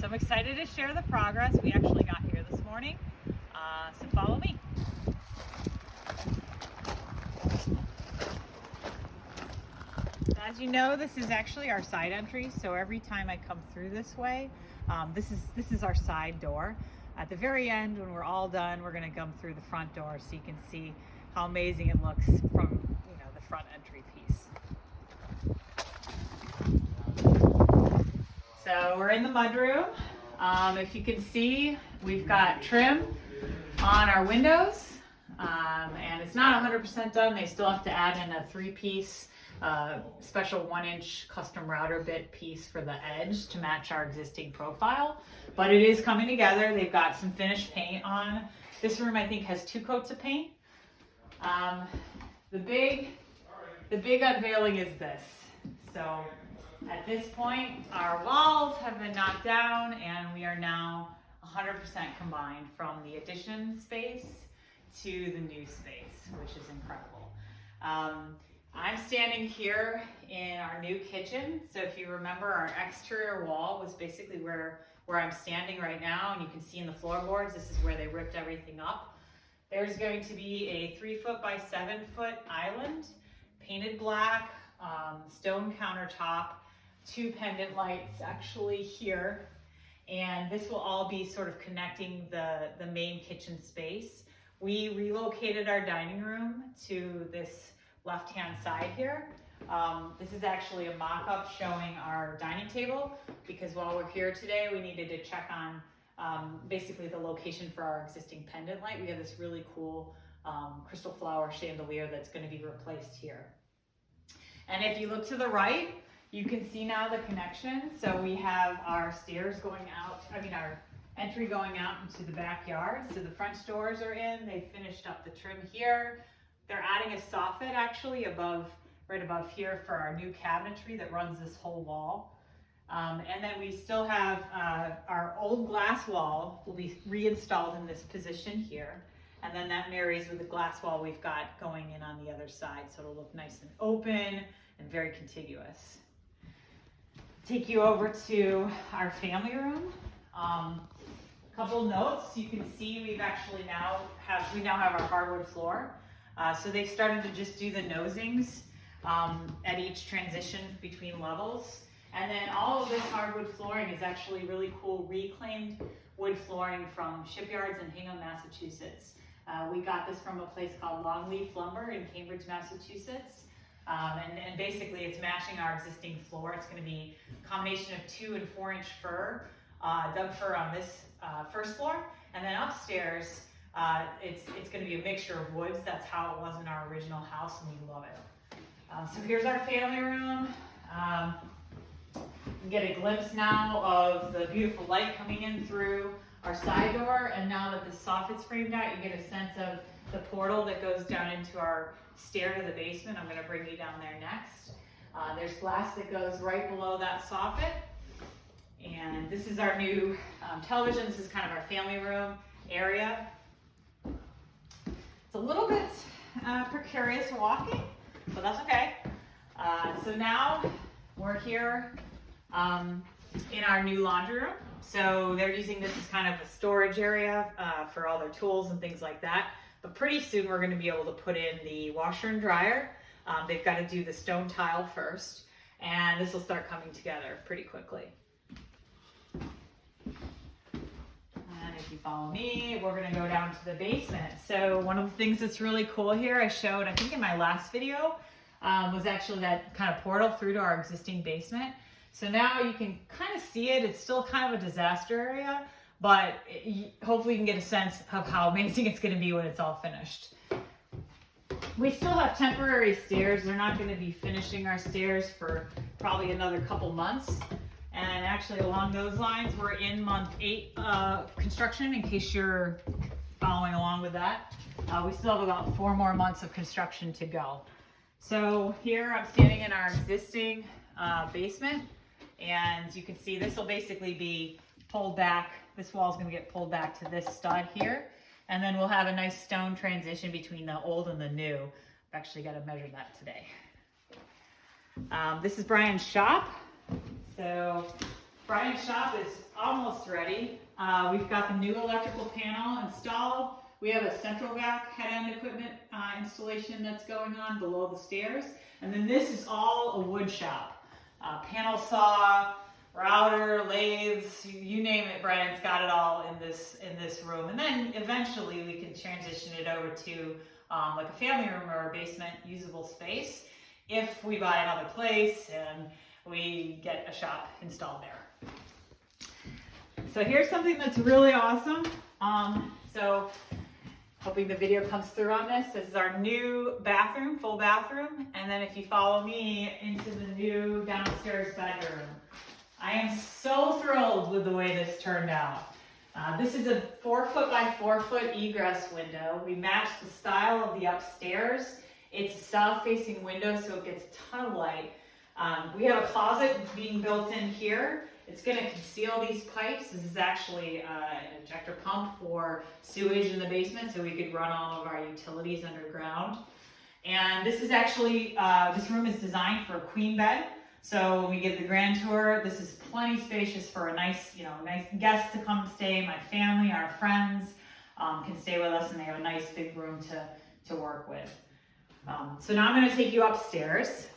So I'm excited to share the progress. We actually got here this morning, so follow me. As you know, this is actually our side entry, so every time I come through this way, this is our side door. At the very end, when we're all done, we're going to come through the front door so you can see how amazing it looks from the front entry piece. So we're in the mudroom. If you can see, we've got trim on our windows, and it's not 100% done. They still have to add in a 3-piece special 1-inch custom router bit piece for the edge to match our existing profile, but it is coming together. They've got some finished paint on. This room, I think, has 2 coats of paint. The big unveiling is this. So at this point, our walls have been knocked down and we are now 100% combined from the addition space to the new space, which is incredible. I'm standing here in our new kitchen. So if you remember, our exterior wall was basically where I'm standing right now, and you can see in the floorboards, this is where they ripped everything up. There's going to be a 3-foot by 7-foot island, painted black, stone countertop, 2 pendant lights actually here, and this will all be sort of connecting the main kitchen space. We relocated our dining room to this left-hand side here. This is actually a mock-up showing our dining table, because while we're here today, we needed to check on basically the location for our existing pendant light. We have this really cool crystal flower chandelier that's going to be replaced here. And if you look to the right, you can see now the connection. So we have our stairs going out, our entry going out into the backyard. So the front doors are in. They finished up the trim here. They're adding a soffit actually right above here for our new cabinetry that runs this whole wall. And then we still have our old glass wall will be reinstalled in this position here. And then that marries with the glass wall we've got going in on the other side. So it'll look nice and open and very contiguous. Take you over to our family room. Couple notes. You can see we now have our hardwood floor. So they've started to just do the nosings at each transition between levels. And then all of this hardwood flooring is actually really cool reclaimed wood flooring from Shipyards in Hingham, Massachusetts. We got this from a place called Longleaf Lumber in Cambridge, Massachusetts. And basically it's matching our existing floor. It's going to be a combination of 2- and 4-inch fir, Doug fir on this first floor. And then upstairs, it's going to be a mixture of woods. That's how it was in our original house, and we love it. So here's our family room. You get a glimpse now of the beautiful light coming in through our side door, and now that the soffit's framed out, you get a sense of the portal that goes down into our stair to the basement. I'm going to bring you down there next. There's glass that goes right below that soffit, and this is our new television. This is kind of our family room area. It's a little bit precarious walking, but that's okay. So now we're here in our new laundry room. So they're using this as kind of a storage area for all their tools and things like that. But pretty soon we're going to be able to put in the washer and dryer. They've got to do the stone tile first, and this will start coming together pretty quickly. And if you follow me, we're going to go down to the basement. So one of the things that's really cool here, I showed, I think in my last video, was actually that kind of portal through to our existing basement. So now you can kind of see it. It's still kind of a disaster area, but hopefully you can get a sense of how amazing it's going to be when it's all finished. We still have temporary stairs. They're not going to be finishing our stairs for probably another couple months. And actually along those lines, we're in month 8 of construction, in case you're following along with that. We still have about 4 more months of construction to go. So here I'm standing in our existing basement, and you can see this will basically be pulled back. This wall is going to get pulled back to this stud here, and then we'll have a nice stone transition between the old and the new. I've actually got to measure that today. This is Brian's shop. So Brian's shop is almost ready. We've got the new electrical panel installed. We have a central vac head-end equipment installation that's going on below the stairs. And then this is all a wood shop. Panel saw, router, lathes, you name it, Brian's got it all in this room. And then eventually we can transition it over to like a family room or a basement usable space if we buy another place and we get a shop installed there. So here's something that's really awesome. So hoping the video comes through on this. This is our new bathroom, full bathroom. And then if you follow me into the new downstairs bedroom. I am so thrilled with the way this turned out. This is a 4 foot by 4 foot egress window. We matched the style of the upstairs. It's a south facing window, so it gets a ton of light. We have a closet being built in here. It's going to conceal these pipes. This is actually an ejector pump for sewage in the basement, so we could run all of our utilities underground. And this is actually, this room is designed for a queen bed. So when we give the grand tour, this is plenty spacious for a nice guest to come stay. My family, our friends can stay with us, and they have a nice big room to work with. So now I'm going to take you upstairs.